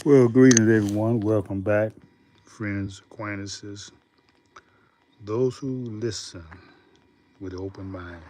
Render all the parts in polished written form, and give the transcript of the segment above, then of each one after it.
Well, greetings everyone. Welcome back, friends, acquaintances, those who listen with open mind.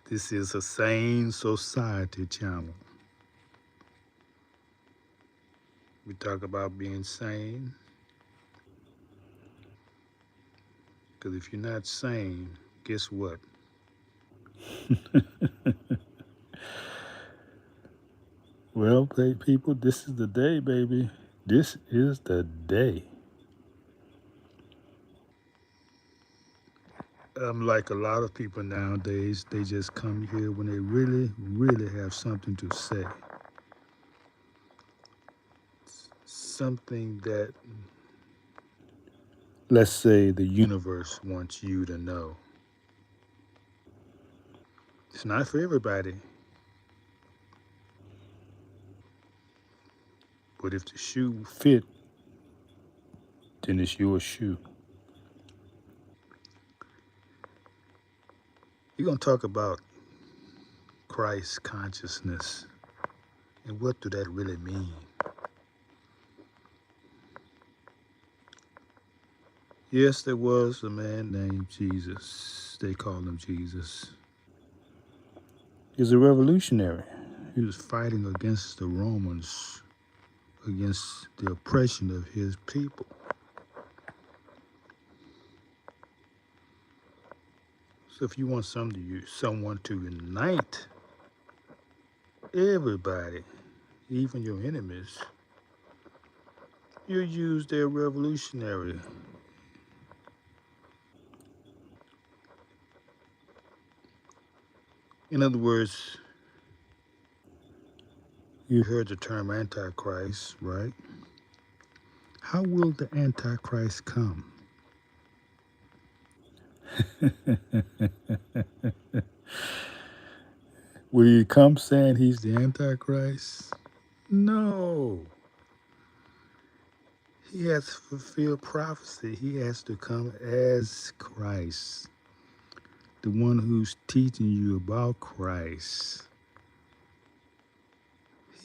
This is a Sane Society Channel. We talk about being sane because if you're not sane, guess what? Well, people, this is the day, baby. This is the day. Like a lot of people nowadays, they just come here when they really, really have something to say. Something that, let's say, the universe wants you to know. It's not for everybody, but if the shoe fit, then it's your shoe. We're gonna talk about Christ consciousness and what do that really mean? Yes, there was a man named Jesus. They called him Jesus. He was a revolutionary. He was fighting against the Romans, against the oppression of his people. So if you want someone to unite everybody, even your enemies, you use their revolutionary. In other words, you heard the term Antichrist, right? How will the Antichrist come? Will he come saying he's the Antichrist? No. He has to fulfill prophecy. He has to come as Christ, the one who's teaching you about Christ.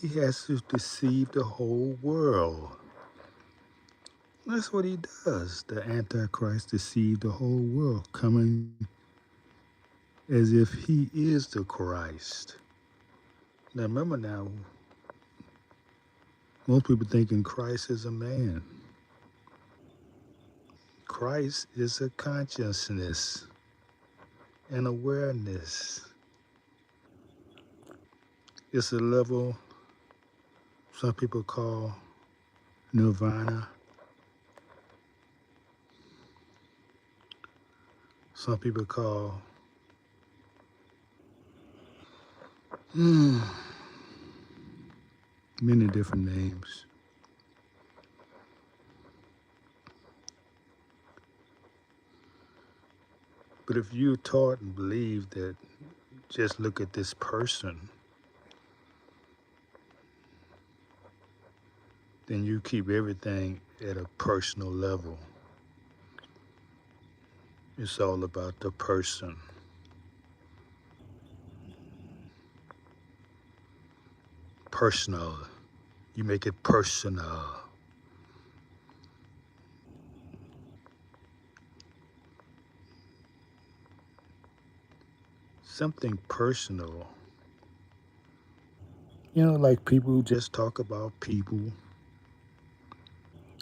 He has to deceive the whole world. That's what he does. The Antichrist deceived the whole world, coming as if he is the Christ. Now remember now, most people thinking Christ is a man. Christ is a consciousness, an awareness. It's a level some people call nirvana. Some people call many different names. But if you're taught and believe that just look at this person, then you keep everything at a personal level. It's all about the person. Personal. You make it personal. Something personal. Like people who just talk about people.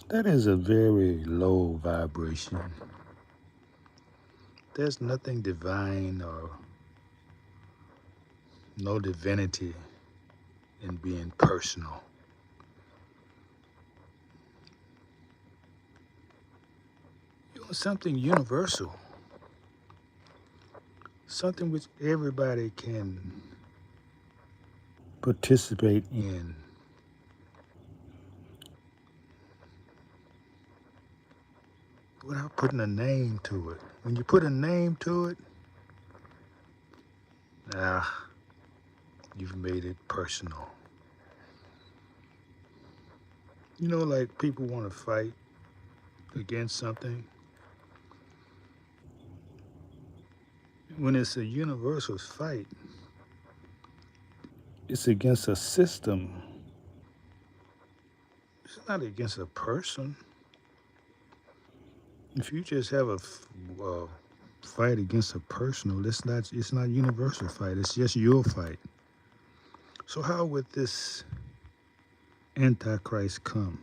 That is a very low vibration. There's nothing divine or no divinity in being personal. Something universal. Something which everybody can participate in. Without putting a name to it. When you put a name to it, ah, you've made it personal. Like people want to fight against something. When it's a universal fight, It's against a system. It's not against a person. If you just have a fight against a personal, it's not universal fight. It's just your fight. So how would this Antichrist come?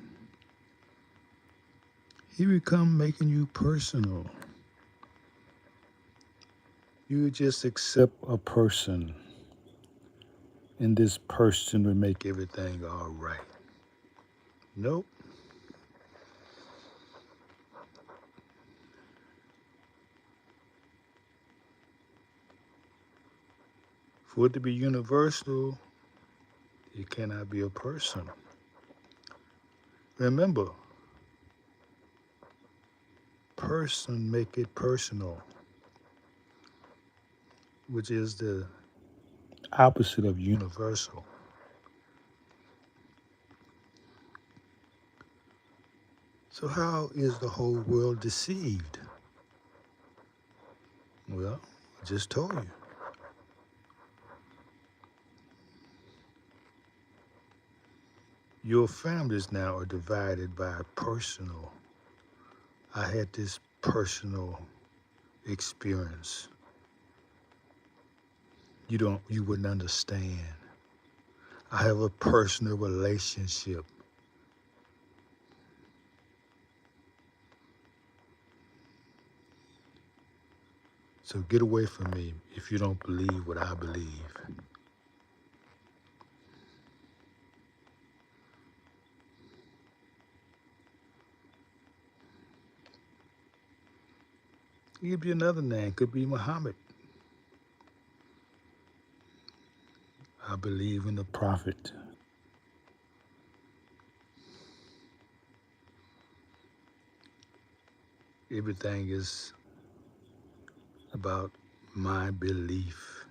He would come making you personal. You would just accept a person, and this person would make everything all right. Nope. For it to be universal, it cannot be a person. Remember, person make it personal, which is the opposite of universal. So how is the whole world deceived? Well, I just told you. Your families now are divided by personal. I had this personal experience. You wouldn't understand. I have a personal relationship. So get away from me if you don't believe what I believe. It could be another name, could be Muhammad. I believe in the prophet. Everything is about my belief.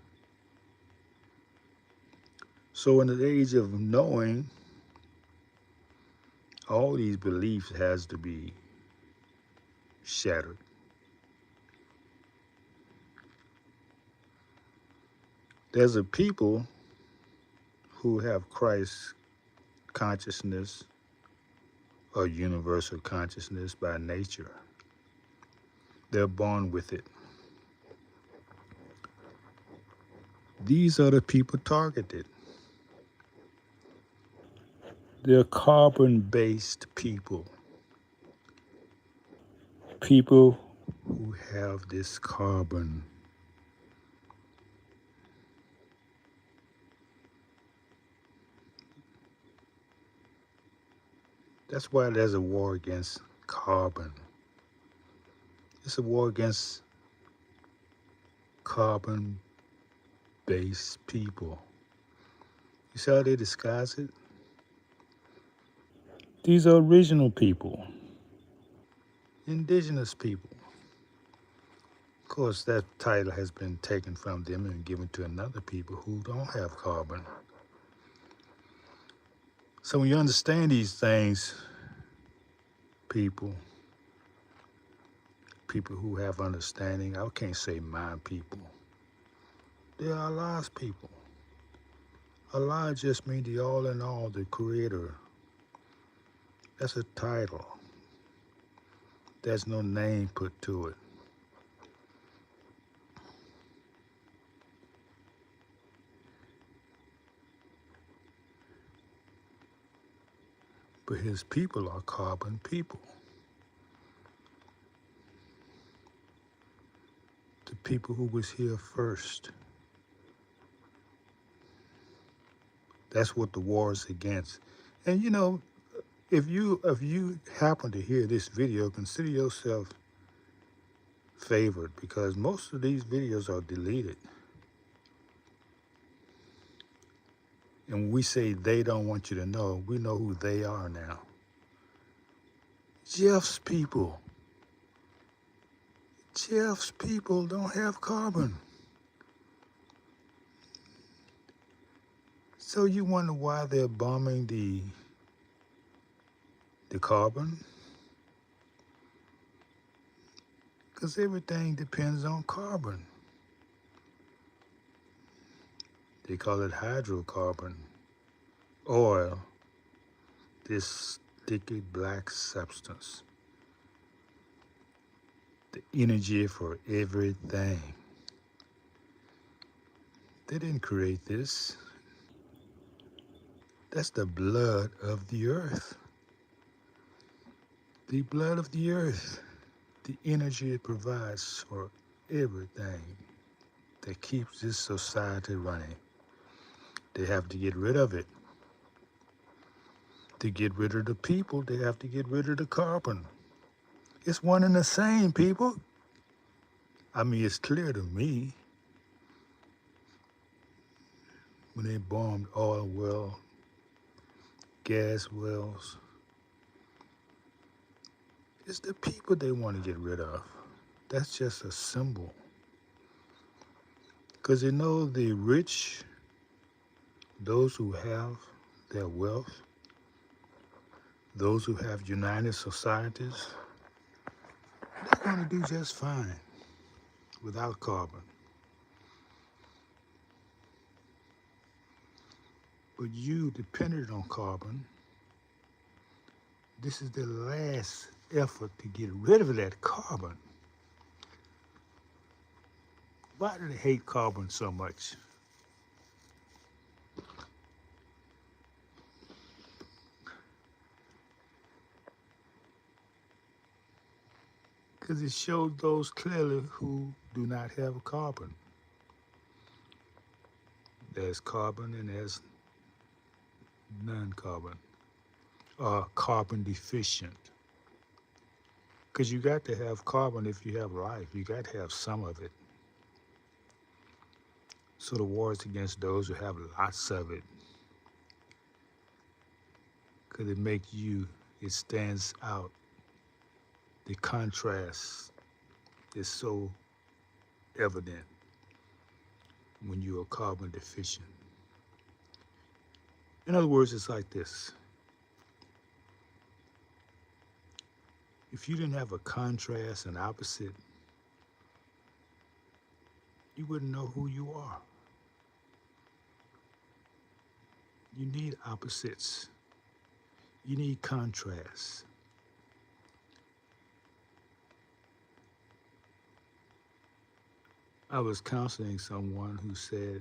So in the age of knowing, all these beliefs has to be shattered. There's a people who have Christ consciousness or universal consciousness by nature. They're born with it. These are the people targeted. They're carbon-based people. People who have this carbon. That's why there's a war against carbon. It's a war against carbon-based people. You see how they disguise it? These are original people, indigenous people. Of course, that title has been taken from them and given to another people who don't have carbon. So when you understand these things, people who have understanding, I can't say my people. They're Allah's people. Allah just means the all in all, the creator. That's a title. There's no name put to it. But his people are carbon people. The people who was here first. That's what the war is against. And you know, if you happen to hear this video, consider yourself favored because most of these videos are deleted. And when we say they don't want you to know, we know who they are now. Jeff's people. Jeff's people don't have carbon. So you wonder why they're bombing the carbon? Because everything depends on carbon. They call it hydrocarbon. Oil, this sticky black substance. The energy for everything. They didn't create this. That's the blood of the earth. The blood of the earth. The energy it provides for everything that keeps this society running. They have to get rid of it. To get rid of the people, they have to get rid of the carbon. It's one and the same, people. I mean, it's clear to me when they bombed oil wells, gas wells. It's the people they want to get rid of. That's just a symbol. Because they know the rich, those who have their wealth, those who have united societies, they're going to do just fine without carbon. But you, dependent on carbon, this is the last effort to get rid of that carbon. Why do they hate carbon so much? Because it shows those clearly who do not have carbon. There's carbon and there's non-carbon, or carbon deficient. Because you got to have carbon if you have life. You got to have some of it. So the war is against those who have lots of it. Because it stands out. The contrast is so evident when you are carbon deficient. In other words, it's like this. If you didn't have a contrast and opposite, you wouldn't know who you are. You need opposites. You need contrast. I was counseling someone who said,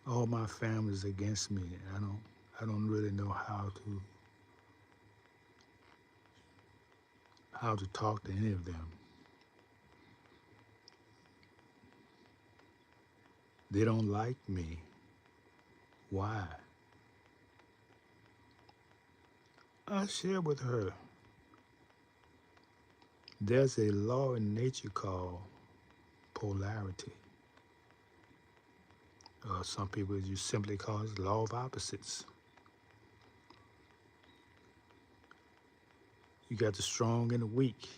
all my family's against me. I don't really know how to talk to any of them. They don't like me. Why? I shared with her, there's a law in nature called polarity. Some people just simply call it the law of opposites. You got the strong and the weak.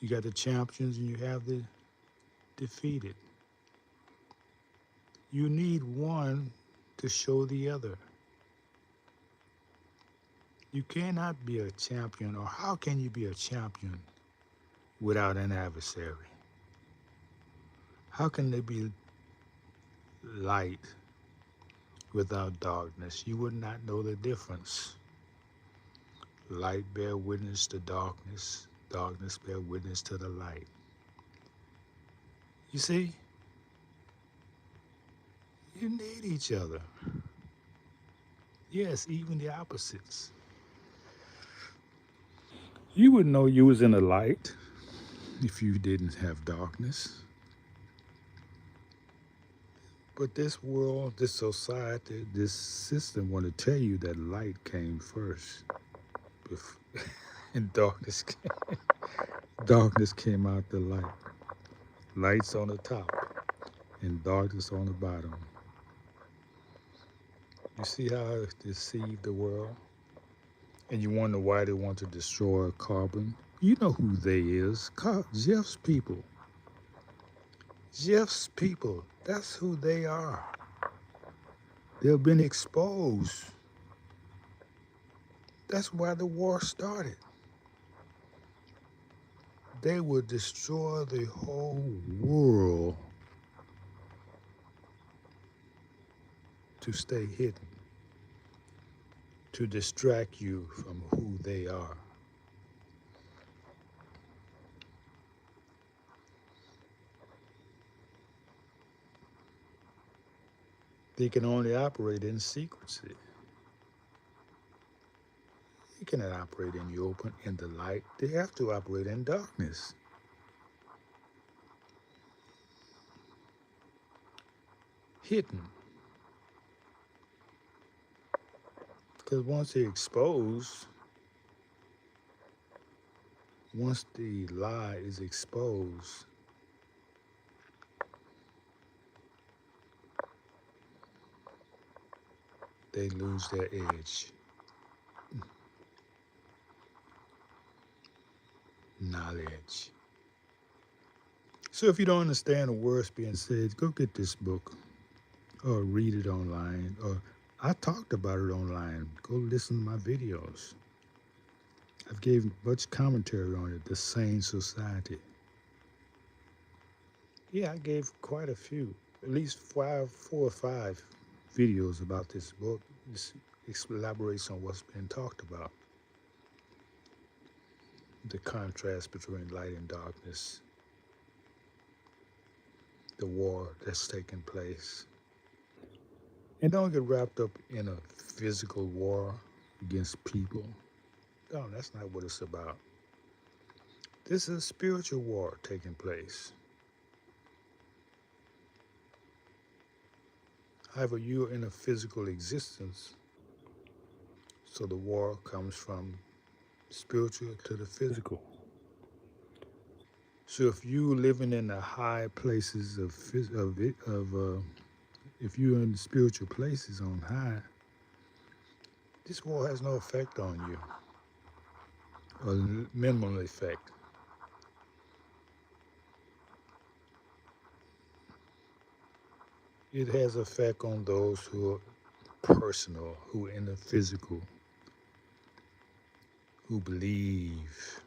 You got the champions and you have the defeated. You need one to show the other. You cannot be a champion, or how can you be a champion without an adversary? How can there be light without darkness? You would not know the difference. Light bear witness to darkness, darkness bear witness to the light. You see, you need each other. Yes, even the opposites. You would know you was in the light if you didn't have darkness. But this world, this society, this system want to tell you that light came first. And darkness came out the light. Light's on the top and darkness on the bottom. You see how it deceived the world? And you wonder why they want to destroy carbon? You know who they is. Jeff's people. Jeff's people. That's who they are. They've been exposed. That's why the war started. They will destroy the whole world to stay hidden, to distract you from who they are. They can only operate in secrecy. They cannot operate in the open, in the light. They have to operate in darkness, hidden. Because once they're exposed, once the lie is exposed, they lose their edge. Knowledge. So if you don't understand the words being said, go get this book or read it online. Or I talked about it online. Go listen to my videos. I've gave much commentary on it. The Sane Society. Yeah, I gave quite a few, at least 4 or 5 videos about this book. This elaborates on what's been talked about. The contrast between light and darkness, the war that's taking place. And don't get wrapped up in a physical war against people. No, that's not what it's about. This is a spiritual war taking place. However, you're in a physical existence, so the war comes from spiritual to the physical. So if you living in the high places if you're in the spiritual places on high, this war has no effect on you, or minimal effect. It has effect on those who are personal, who are in the physical, who believe.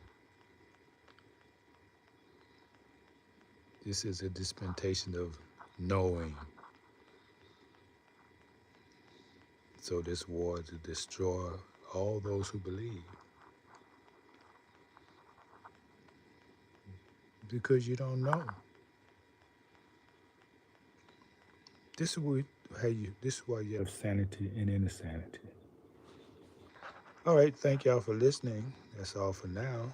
This is a dispensation of knowing. So this war to destroy all those who believe. Because you don't know. This is why you have sanity and insanity. All right, thank y'all for listening. That's all for now.